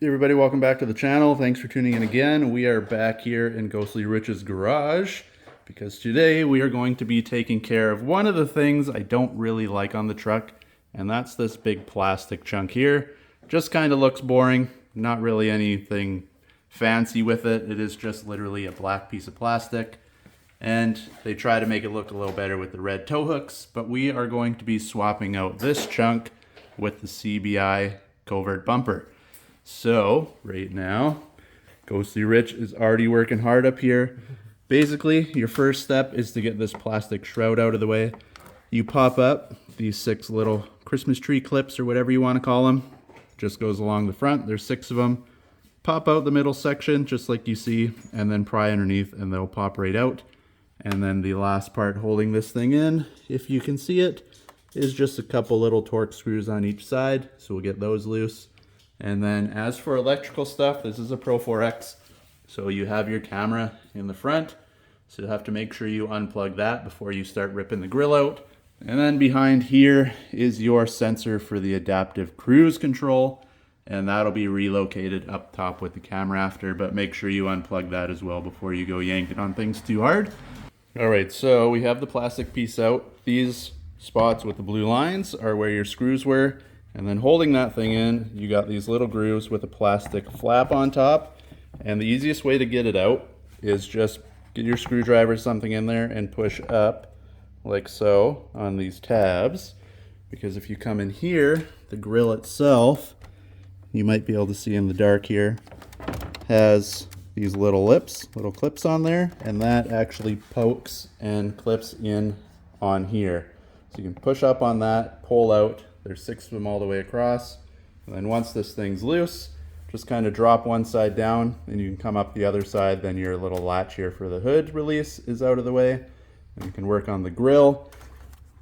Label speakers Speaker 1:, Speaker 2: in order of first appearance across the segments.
Speaker 1: Hey everybody, welcome back to the channel. Thanks for tuning in again. We are back here in Ghostly Rich's garage because today we are going to be taking care of one of the things I don't really like on the truck, and that's this big plastic chunk here. Just kind of looks boring, not really anything fancy with it. It is just literally a black piece of plastic, and they try to make it look a little better with the red tow hooks, but we are going to be swapping out this chunk with the Cbi covert bumper. So right now, Ghostly Rich is already working hard up here. Basically, your first step is to get this plastic shroud out of the way. You pop up these 6 little Christmas tree clips or whatever you want to call them. Just goes along the front. There's 6 of them. Pop out the middle section just like you see, and then pry underneath and they'll pop right out. And then the last part holding this thing in, if you can see it, is just a couple little torque screws on each side. So we'll get those loose. And then as for electrical stuff, this is a PRO-4X. So you have your camera in the front. So you'll have to make sure you unplug that before you start ripping the grill out. And then behind here is your sensor for the adaptive cruise control. And that'll be relocated up top with the camera after, but make sure you unplug that as well before you go yanking on things too hard. All right, so we have the plastic piece out. These spots with the blue lines are where your screws were. And then holding that thing in, you got these little grooves with a plastic flap on top. And the easiest way to get it out is just get your screwdriver or something in there and push up like so on these tabs. Because if you come in here, the grill itself, you might be able to see in the dark here, has these little clips on there, and that actually pokes and clips in on here. So you can push up on that, pull out. There's 6 of them all the way across. And then once this thing's loose, just kind of drop one side down and you can come up the other side. Then your little latch here for the hood release is out of the way. And you can work on the grill.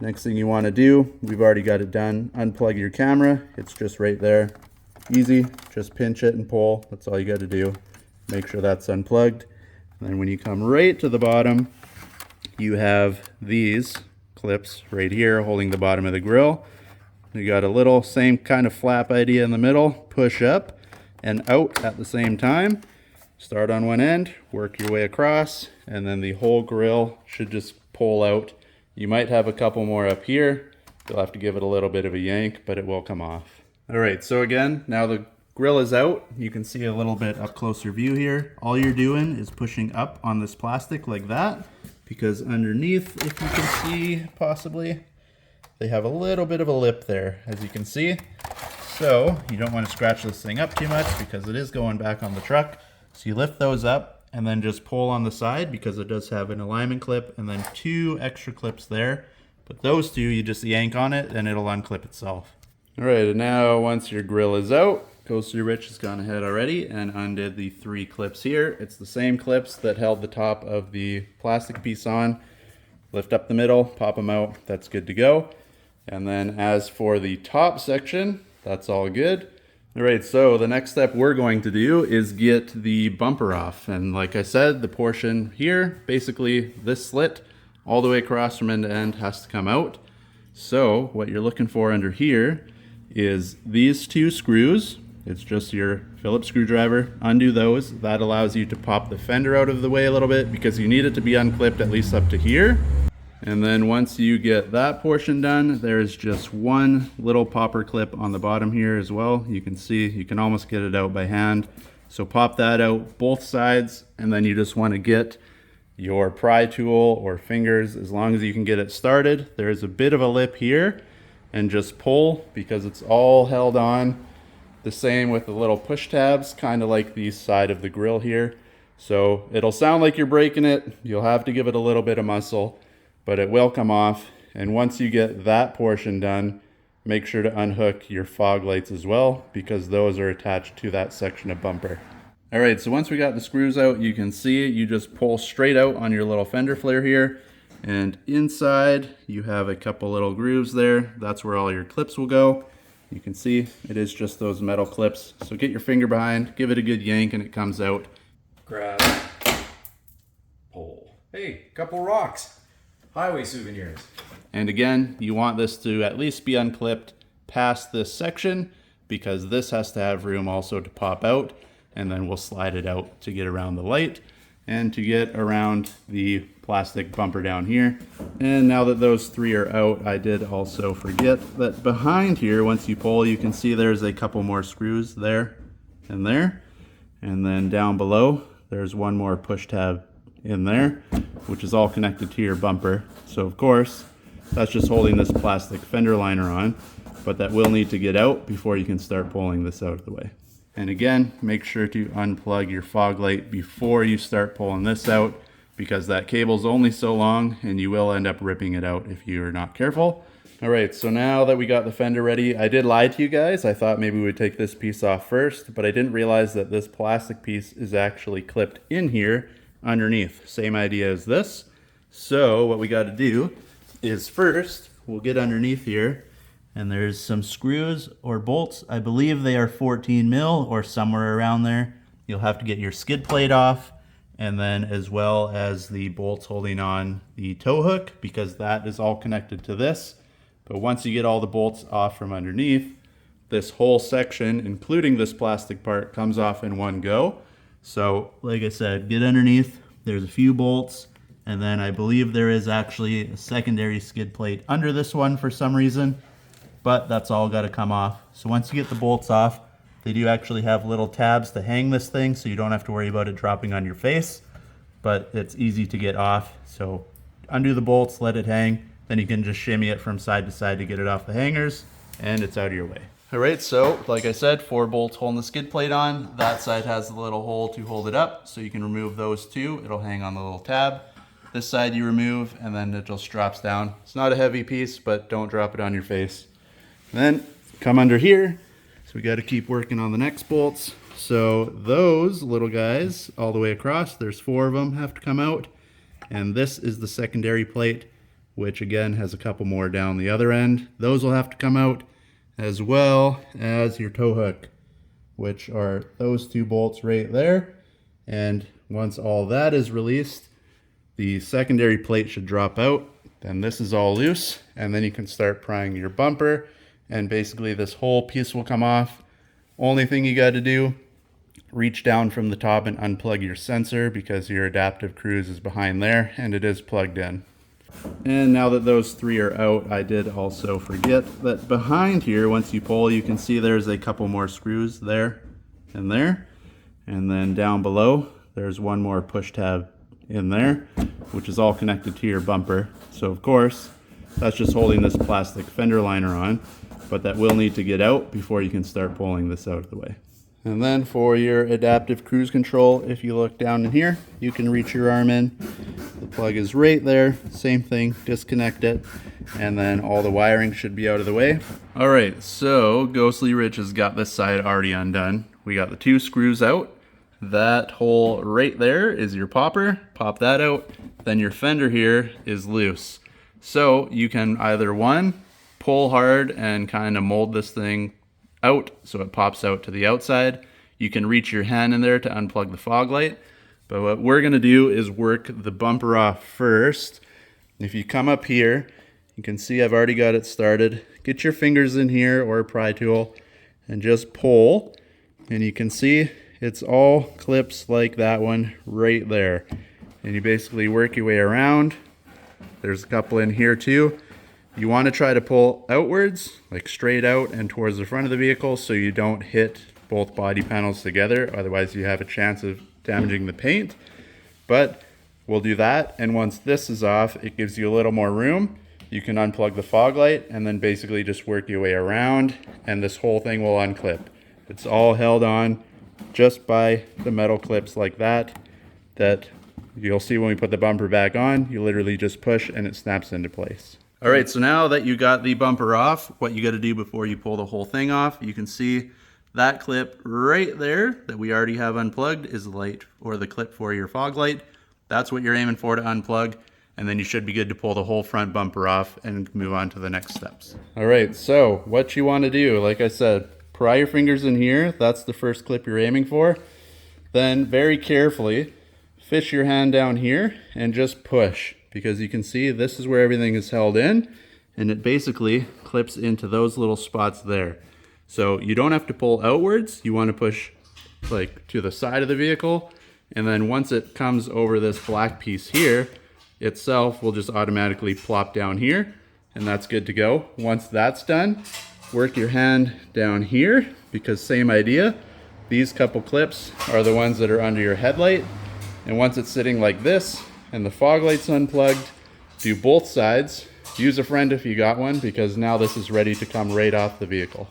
Speaker 1: Next thing you want to do, we've already got it done. Unplug your camera. It's just right there. Easy. Just pinch it and pull. That's all you got to do. Make sure that's unplugged. And then when you come right to the bottom, you have these clips right here holding the bottom of the grill. You got a little same kind of flap idea in the middle, push up and out at the same time. Start on one end, work your way across, and then the whole grill should just pull out. You might have a couple more up here. You'll have to give it a little bit of a yank, but it will come off. All right, so again, now the grill is out. You can see a little bit up closer view here. All you're doing is pushing up on this plastic like that, because underneath, if you can see possibly, they have a little bit of a lip there, as you can see. So you don't want to scratch this thing up too much because it is going back on the truck. So you lift those up and then just pull on the side because it does have an alignment clip and then 2 extra clips there. But those 2, you just yank on it and it'll unclip itself. All right, and now once your grill is out, Ghostly Rich has gone ahead already and undid the 3 clips here. It's the same clips that held the top of the plastic piece on. Lift up the middle, pop them out, that's good to go. And then as for the top section, that's all good. All right, so the next step we're going to do is get the bumper off. And like I said, the portion here, basically this slit all the way across from end to end has to come out. So what you're looking for under here is these 2 screws. It's just your Phillips screwdriver. Undo those. That allows you to pop the fender out of the way a little bit because you need it to be unclipped at least up to here. And then once you get that portion done, there's just 1 little popper clip on the bottom here as well. You can see, you can almost get it out by hand. So pop that out both sides, and then you just want to get your pry tool or fingers, as long as you can get it started. There's a bit of a lip here, and just pull because it's all held on. The same with the little push tabs, kind of like the side of the grill here. So it'll sound like you're breaking it. You'll have to give it a little bit of muscle, but it will come off. And once you get that portion done, make sure to unhook your fog lights as well, because those are attached to that section of bumper. All right, so once we got the screws out, you can see you just pull straight out on your little fender flare here. And inside you have a couple little grooves there. That's where all your clips will go. You can see it is just those metal clips. So get your finger behind, give it a good yank, and it comes out.
Speaker 2: Grab, pull. Hey, couple rocks. Highway souvenirs.
Speaker 1: And again, you want this to at least be unclipped past this section, because this has to have room also to pop out, and then we'll slide it out to get around the light and to get around the plastic bumper down here. And now that those three are out, I did also forget that behind here, once you pull, you can see there's a couple more screws there. And then down below, there's one more push tab in there, which is all connected to your bumper. So of course, that's just holding this plastic fender liner on, but that will need to get out before you can start pulling this out of the way. And again, make sure to unplug your fog light before you start pulling this out, because that cable's only so long and you will end up ripping it out if you're not careful. All right, so now that we got the fender ready, I did lie to you guys. I thought maybe we would take this piece off first, but I didn't realize that this plastic piece is actually clipped in here underneath. Same idea as this. So what we got to do is first, we'll get underneath here, and there's some screws or bolts. I believe they are 14 mil or somewhere around there. You'll have to get your skid plate off, and then as well as the bolts holding on the tow hook, because that is all connected to this. But once you get all the bolts off from underneath, this whole section, including this plastic part, comes off in one go. So like I said, get underneath, there's a few bolts, and then I believe there is actually a secondary skid plate under this one for some reason, but that's all got to come off. So once you get the bolts off, they do actually have little tabs to hang this thing, so you don't have to worry about it dropping on your face, but it's easy to get off. So undo the bolts, let it hang, then you can just shimmy it from side to side to get it off the hangers, and it's out of your way. All right, so like I said, 4 bolts holding the skid plate on. That side has the little hole to hold it up, so you can remove those two. It'll hang on the little tab. This side you remove, and then it just drops down. It's not a heavy piece, but don't drop it on your face. And then come under here. So we got to keep working on the next bolts. So those little guys all the way across, there's 4 of them, have to come out. And this is the secondary plate, which again has a couple more down the other end. Those will have to come out, as well as your tow hook, which are those 2 bolts right there. And once all that is released, the secondary plate should drop out. Then this is all loose, and then you can start prying your bumper, and basically this whole piece will come off. Only thing you got to do, reach down from the top and unplug your sensor, because your adaptive cruise is behind there and it is plugged in. And now that those 3 are out, I did also forget that behind here, once you pull, you can see there's a couple more screws there. And then down below, there's one more push tab in there, which is all connected to your bumper. So of course, that's just holding this plastic fender liner on, but that will need to get out before you can start pulling this out of the way. And then for your adaptive cruise control, if you look down in here, you can reach your arm in. The plug is right there, same thing, disconnect it, and then all the wiring should be out of the way. All right, so Ghostly Rich has got this side already undone. We got the 2 screws out. That hole right there is your popper. Pop that out. Then your fender here is loose. So you can either, one, pull hard and kind of mold this thing out so it pops out to the outside. You can reach your hand in there to unplug the fog light. But what we're going to do is work the bumper off first. If you come up here, you can see I've already got it started. Get your fingers in here or a pry tool and just pull. And you can see it's all clips like that one right there. And you basically work your way around. There's a couple in here too. You want to try to pull outwards, like straight out and towards the front of the vehicle, so you don't hit both body panels together. Otherwise you have a chance of damaging the paint. But we'll do that, and once this is off, it gives you a little more room. You can unplug the fog light and then basically just work your way around, and this whole thing will unclip. It's all held on just by the metal clips like that you'll see when we put the bumper back on. You literally just push and it snaps into place. All right, so now that you got the bumper off, what you got to do before you pull the whole thing off, you can see that clip right there that we already have unplugged is the light, or the clip for your fog light. That's what you're aiming for to unplug, and then you should be good to pull the whole front bumper off and move on to the next steps. All right, so what you want to do, like I said, pry your fingers in here. That's the first clip you're aiming for. Then very carefully fish your hand down here and just push, because you can see this is where everything is held in, and it basically clips into those little spots there. So you don't have to pull outwards. You want to push like to the side of the vehicle. And then once it comes over this black piece here, itself will just automatically plop down here, and that's good to go. Once that's done, work your hand down here, because same idea. These couple clips are the ones that are under your headlight. And once it's sitting like this and the fog light's unplugged, do both sides. Use a friend if you got one, because now this is ready to come right off the vehicle.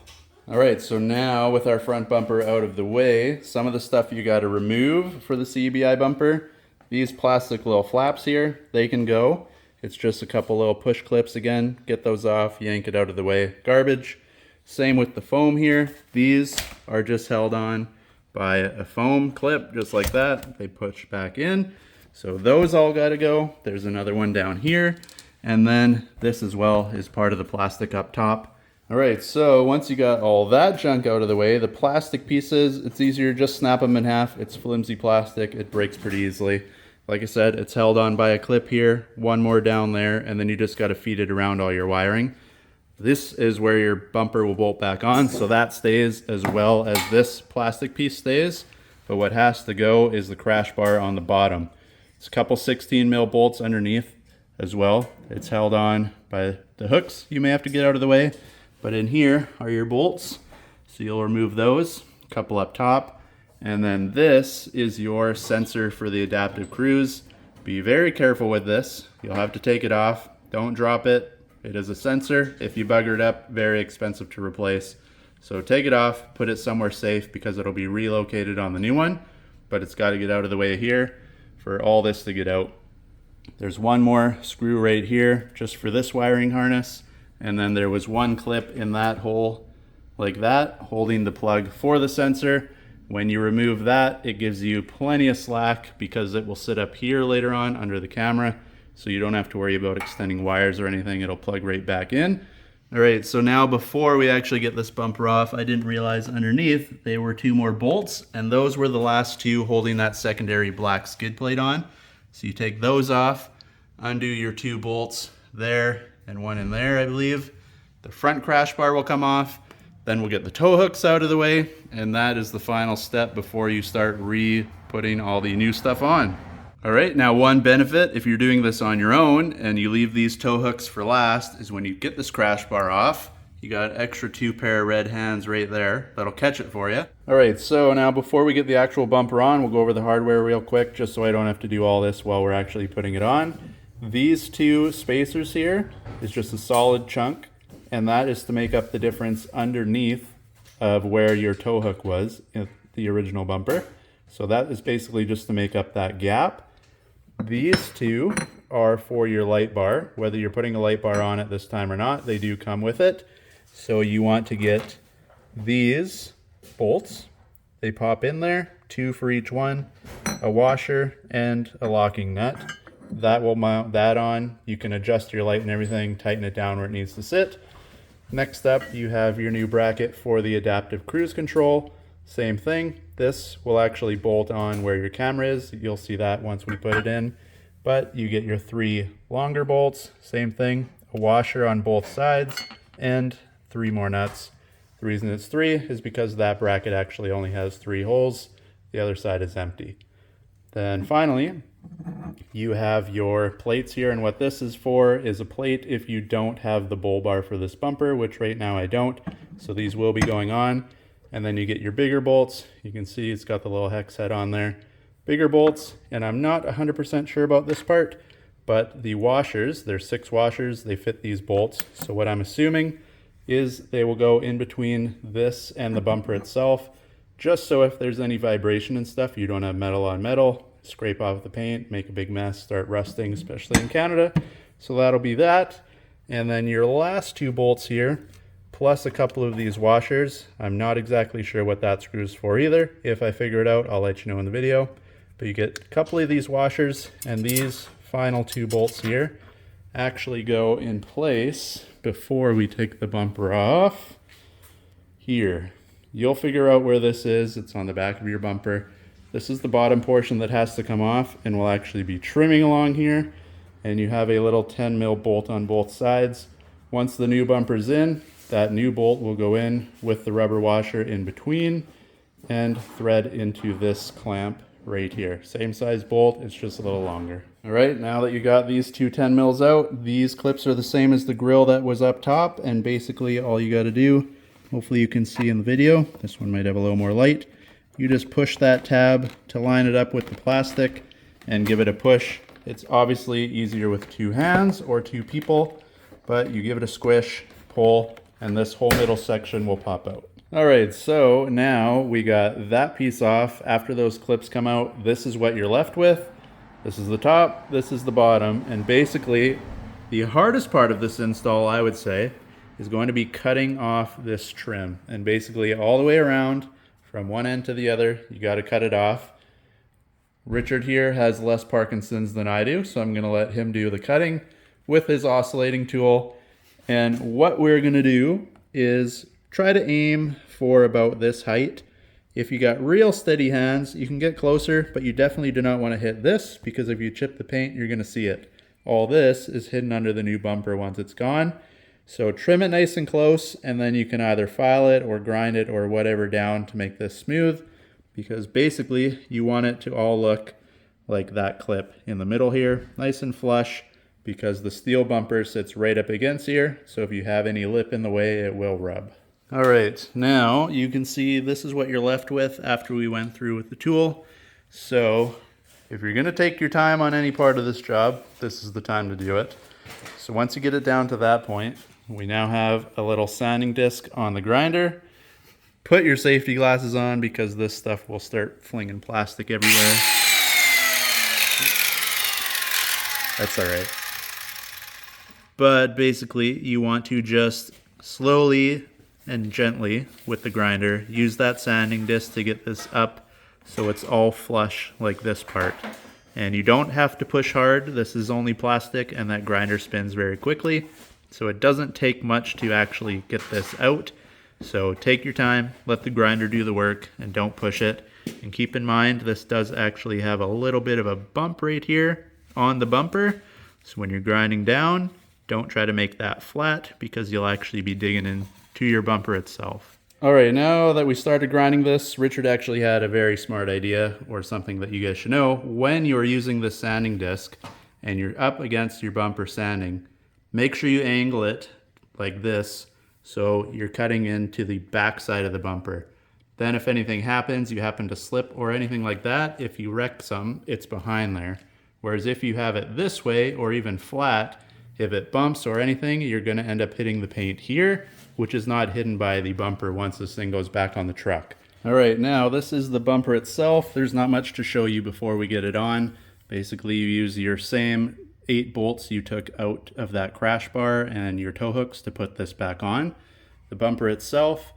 Speaker 1: All right, so now with our front bumper out of the way, some of the stuff you got to remove for the CBI bumper. These plastic little flaps here, they can go. It's just a couple little push clips again. Get those off, yank it out of the way. Garbage. Same with the foam here. These are just held on by a foam clip, just like that. They push back in. So those all got to go. There's another one down here. And then this as well is part of the plastic up top. All right, so once you got all that junk out of the way, the plastic pieces, it's easier, just snap them in half. It's flimsy plastic, it breaks pretty easily. Like I said, it's held on by a clip here, one more down there, and then you just gotta feed it around all your wiring. This is where your bumper will bolt back on, so that stays as well as this plastic piece stays. But what has to go is the crash bar on the bottom. It's a couple 16 mil bolts underneath as well. It's held on by the hooks you may have to get out of the way. But in here are your bolts, so you'll remove those, a couple up top, and then this is your sensor for the adaptive cruise. Be very careful with this. You'll have to take it off. Don't drop it. It is a sensor. If you bugger it up, very expensive to replace. So take it off, put it somewhere safe, because it'll be relocated on the new one, but it's got to get out of the way here for all this to get out. There's one more screw right here just for this wiring harness. And then there was one clip in that hole like that, holding the plug for the sensor. When you remove that, it gives you plenty of slack, because it will sit up here later on under the camera. So you don't have to worry about extending wires or anything. It'll plug right back in. All right, so now before we actually get this bumper off, I didn't realize underneath there were two more bolts, and those were the last two holding that secondary black skid plate on. So you take those off, undo your two bolts there, and one in there, I believe. The front crash bar will come off. Then we'll get the tow hooks out of the way. And that is the final step before you start re-putting all the new stuff on. All right, now one benefit if you're doing this on your own and you leave these tow hooks for last is when you get this crash bar off, you got extra 2 pair of red hands right there that'll catch it for you. All right, so now before we get the actual bumper on, we'll go over the hardware real quick, just so I don't have to do all this while we're actually putting it on. These two spacers here is just a solid chunk, and that is to make up the difference underneath of where your tow hook was in the original bumper. So that is basically just to make up that gap. These two are for your light bar. Whether you're putting a light bar on it this time or not, they do come with it. So you want to get these bolts. They pop in there, 2 for each one, a washer and a locking nut. That will mount that on. You can adjust your light and everything, tighten it down where it needs to sit. Next up, you have your new bracket for the adaptive cruise control. Same thing. This will actually bolt on where your camera is. You'll see that once we put it in. But you get your 3 longer bolts. Same thing. A washer on both sides and 3 more nuts. The reason it's 3 is because that bracket actually only has 3 holes. The other side is empty. Then finally, you have your plates here, and what this is for is a plate if you don't have the bull bar for this bumper, which right now I don't. So these will be going on. And then you get your bigger bolts. You can see it's got the little hex head on there. Bigger bolts, and I'm not 100% sure about this part, but the washers, there's 6 washers, they fit these bolts. So what I'm assuming is they will go in between this and the bumper itself, just so if there's any vibration and stuff, you don't have metal on metal, scrape off the paint, make a big mess, start rusting, especially in Canada. So that'll be that. And then your last 2 bolts here, plus a couple of these washers. I'm not exactly sure what that screws for either. If I figure it out, I'll let you know in the video. But you get a couple of these washers, and these final 2 bolts here actually go in place before we take the bumper off. Here. You'll figure out where this is. It's on the back of your bumper. This is the bottom portion that has to come off, and will actually be trimming along here. And you have a little 10 mil bolt on both sides. Once the new bumper's in, that new bolt will go in with the rubber washer in between and thread into this clamp right here. Same size bolt, it's just a little longer. All right, now that you got these two 10 mils out, these clips are the same as the grill that was up top, and basically all you got to do, hopefully you can see in the video, this one might have a little more light, you just push that tab to line it up with the plastic and give it a push. It's obviously easier with two hands or two people, but you give it a squish, pull, and this whole middle section will pop out. All right, so now we got that piece off. After those clips come out, this is what you're left with. This is the top, this is the bottom, and basically the hardest part of this install, I would say, is going to be cutting off this trim. And basically all the way around, from one end to the other, you got to cut it off. Richard here has less Parkinson's than I do, so I'm going to let him do the cutting with his oscillating tool. And what we're going to do is try to aim for about this height. If you got real steady hands, you can get closer, but you definitely do not want to hit this, because if you chip the paint, you're going to see it. All this is hidden under the new bumper once it's gone. So trim it nice and close, and then you can either file it or grind it or whatever down to make this smooth, because basically you want it to all look like that clip in the middle here, nice and flush, because the steel bumper sits right up against here, so if you have any lip in the way, it will rub. All right, now you can see this is what you're left with after we went through with the tool. So if you're gonna take your time on any part of this job, this is the time to do it. So once you get it down to that point, we now have a little sanding disc on the grinder. Put your safety glasses on, because this stuff will start flinging plastic everywhere. That's all right. But basically you want to just slowly and gently with the grinder use that sanding disc to get this up so it's all flush like this part. And you don't have to push hard. This is only plastic, and that grinder spins very quickly, so it doesn't take much to actually get this out. So take your time, let the grinder do the work, and don't push it. And keep in mind, this does actually have a little bit of a bump right here on the bumper. So when you're grinding down, don't try to make that flat, because you'll actually be digging into your bumper itself. All right, now that we started grinding this, Richard actually had a very smart idea, or something that you guys should know. When you're using the sanding disc and you're up against your bumper sanding, make sure you angle it like this, so you're cutting into the back side of the bumper. Then if anything happens, you happen to slip or anything like that, if you wreck some, it's behind there. Whereas if you have it this way, or even flat, if it bumps or anything, you're gonna end up hitting the paint here, which is not hidden by the bumper once this thing goes back on the truck. All right, now this is the bumper itself. There's not much to show you before we get it on. Basically, you use your same 8 bolts you took out of that crash bar and your tow hooks to put this back on. The bumper itself,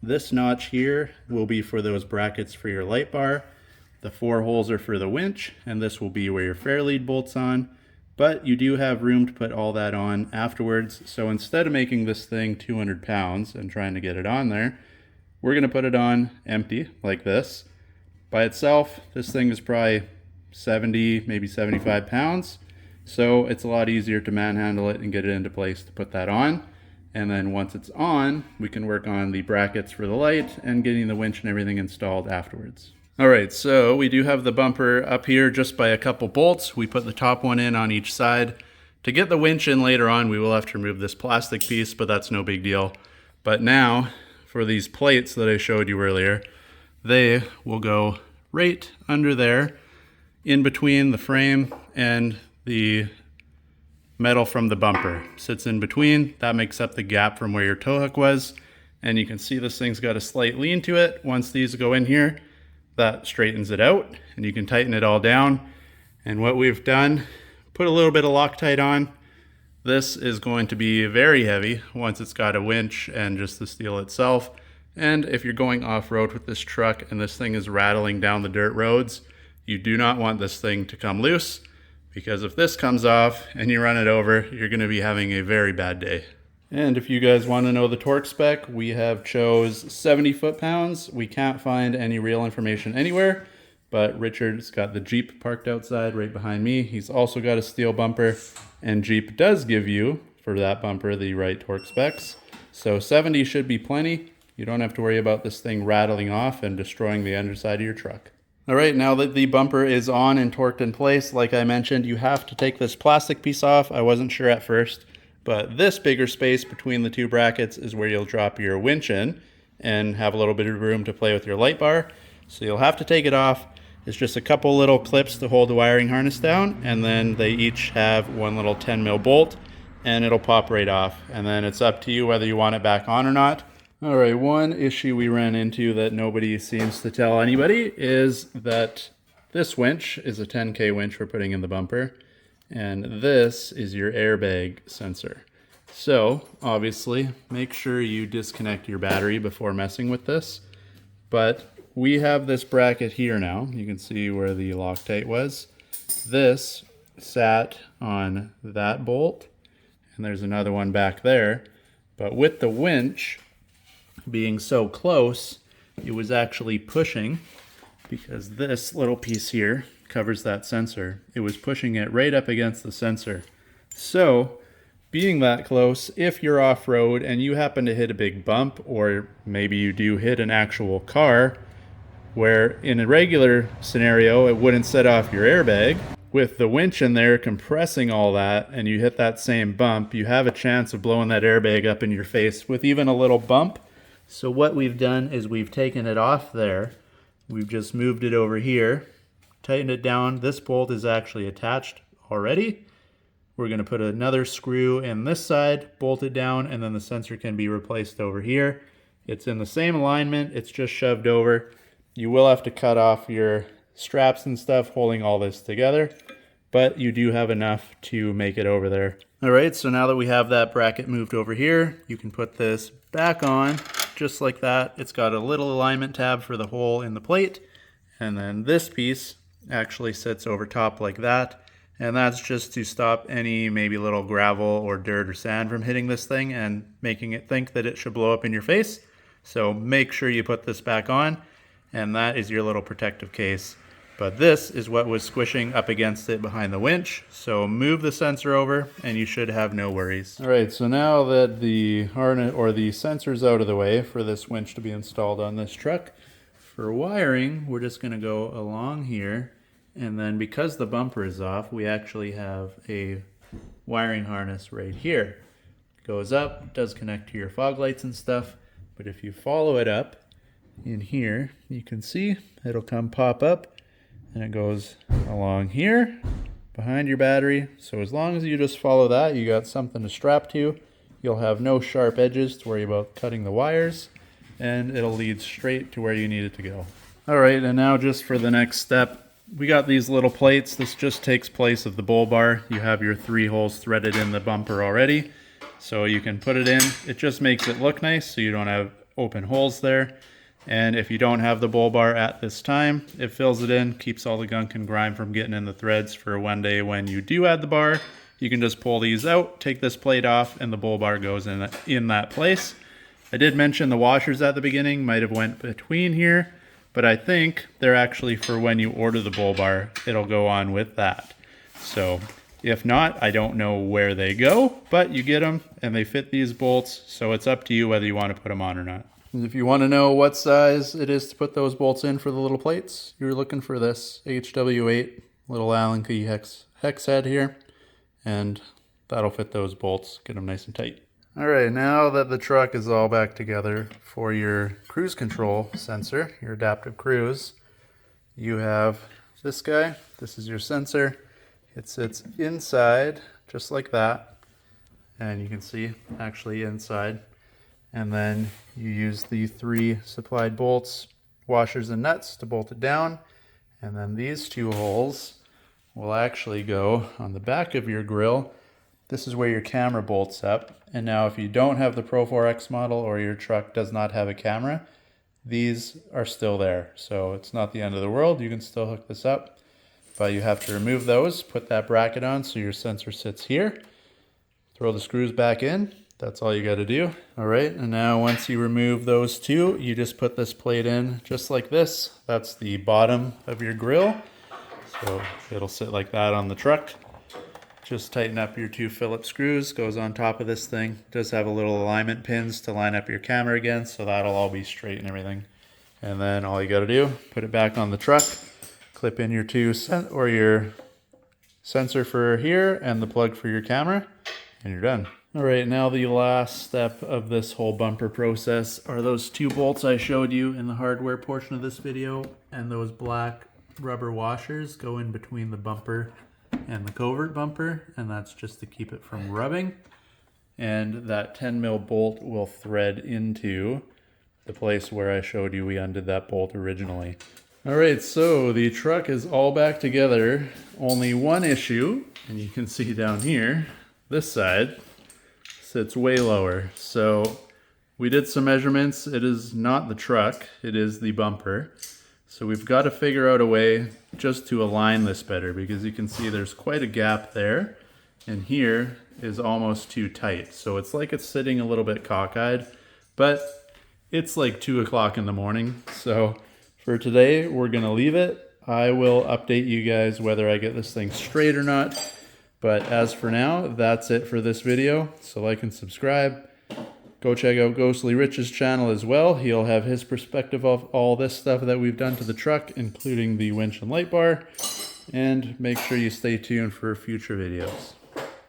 Speaker 1: this notch here will be for those brackets for your light bar. The 4 holes are for the winch, and this will be where your fair lead bolt's on. But you do have room to put all that on afterwards. So instead of making this thing 200 pounds and trying to get it on there, we're gonna put it on empty like this. By itself, this thing is probably 70, maybe 75 pounds. So it's a lot easier to manhandle it and get it into place to put that on. And then once it's on, we can work on the brackets for the light and getting the winch and everything installed afterwards. All right, so we do have the bumper up here just by a couple bolts. We put the top one in on each side. To get the winch in later on, we will have to remove this plastic piece, but that's no big deal. But now, for these plates that I showed you earlier, they will go right under there, in between the frame and the metal from the bumper. Sits in between. That makes up the gap from where your tow hook was. And you can see this thing's got a slight lean to it. Once these go in here, that straightens it out, and you can tighten it all down. And what we've done, put a little bit of Loctite on. This is going to be very heavy once it's got a winch and just the steel itself. And if you're going off-road with this truck and this thing is rattling down the dirt roads, you do not want this thing to come loose, because if this comes off and you run it over, you're going to be having a very bad day. And if you guys want to know the torque spec, we have chose 70 foot-pounds. We can't find any real information anywhere, but Richard's got the Jeep parked outside right behind me. He's also got a steel bumper, and Jeep does give you, for that bumper, the right torque specs. So 70 should be plenty. You don't have to worry about this thing rattling off and destroying the underside of your truck. All right, now that the bumper is on and torqued in place, like I mentioned, you have to take this plastic piece off. I wasn't sure at first, but this bigger space between the two brackets is where you'll drop your winch in and have a little bit of room to play with your light bar. So you'll have to take it off. It's just a couple little clips to hold the wiring harness down, and then they each have one little 10 mil bolt, and it'll pop right off. And then it's up to you whether you want it back on or not. All right, one issue we ran into that nobody seems to tell anybody is that this winch is a 10K winch we're putting in the bumper, and this is your airbag sensor. So obviously make sure you disconnect your battery before messing with this. But we have this bracket here now. You can see where the Loctite was. This sat on that bolt, and there's another one back there. But with the winch being so close, it was actually pushing, because this little piece here covers that sensor. It was pushing it right up against the sensor. So being that close, if you're off-road and you happen to hit a big bump, or maybe you do hit an actual car, where in a regular scenario it wouldn't set off your airbag, with the winch in there compressing all that and you hit that same bump, you have a chance of blowing that airbag up in your face with even a little bump. So what we've done is we've taken it off there. We've just moved it over here, tightened it down. This bolt is actually attached already. We're going to put another screw in this side, bolt it down, and then the sensor can be replaced over here. It's in the same alignment, it's just shoved over. You will have to cut off your straps and stuff holding all this together, but you do have enough to make it over there. All right, so now that we have that bracket moved over here, you can put this back on just like that. It's got a little alignment tab for the hole in the plate, and then this piece actually sits over top like that, and that's just to stop any maybe little gravel or dirt or sand from hitting this thing and making it think that it should blow up in your face. So make sure you put this back on, and that is your little protective case. But this is what was squishing up against it behind the winch. So move the sensor over and you should have no worries. All right, so now that the harness or the sensor's out of the way for this winch to be installed on this truck, for wiring, we're just gonna go along here. And then because the bumper is off, we actually have a wiring harness right here. Goes up, does connect to your fog lights and stuff. But if you follow it up in here, you can see it'll come pop up. And it goes along here behind your battery. So as long as you just follow that, you got something to strap to. You'll have no sharp edges to worry about cutting the wires, and it'll lead straight to where you need it to go. All right, and now just for the next step, we got these little plates. This just takes place of the bull bar. You have your 3 holes threaded in the bumper already, so you can put it in. It just makes it look nice so you don't have open holes there. And if you don't have the bull bar at this time, it fills it in, keeps all the gunk and grime from getting in the threads for one day when you do add the bar. You can just pull these out, take this plate off, and the bull bar goes in that place. I did mention the washers at the beginning might have went between here, but I think they're actually for when you order the bull bar, it'll go on with that. So if not, I don't know where they go, but you get them and they fit these bolts, so it's up to you whether you want to put them on or not. And if you want to know what size it is to put those bolts in for the little plates, you're looking for this HW8 little Allen key hex head here, and that'll fit those bolts, get them nice and tight. All right, now that the truck is all back together, for your cruise control sensor, your adaptive cruise, you have this guy. This is your sensor. It sits inside, just like that, and you can see actually inside. And then you use the 3 supplied bolts, washers and nuts to bolt it down. And then these 2 holes will actually go on the back of your grill. This is where your camera bolts up. And now if you don't have the PRO-4X model or your truck does not have a camera, these are still there. So it's not the end of the world. You can still hook this up, but you have to remove those, put that bracket on so your sensor sits here, throw the screws back in. That's all you got to do. All right, and now once you remove those 2, you just put this plate in just like this. That's the bottom of your grill. So it'll sit like that on the truck. Just tighten up your 2 Phillips screws, goes on top of this thing. It does have a little alignment pins to line up your camera against, so that'll all be straight and everything. And then all you gotta do, put it back on the truck, clip in your your sensor for here and the plug for your camera, and you're done. All right, now the last step of this whole bumper process are those 2 bolts I showed you in the hardware portion of this video, and those black rubber washers go in between the bumper and the covert bumper, and that's just to keep it from rubbing. And that 10 mil bolt will thread into the place where I showed you we undid that bolt originally. All right, so the truck is all back together. Only one issue, and you can see down here, this side sits way lower. So we did some measurements. It is not the truck, it is the bumper. So we've got to figure out a way just to align this better, because you can see there's quite a gap there, and here is almost too tight. So it's like it's sitting a little bit cockeyed, but it's like 2 o'clock in the morning. So for today, we're gonna leave it. I will update you guys whether I get this thing straight or not. But as for now, that's it for this video. So like and subscribe. Go check out Ghostly Rich's channel as well. He'll have his perspective of all this stuff that we've done to the truck, including the winch and light bar. And make sure you stay tuned for future videos.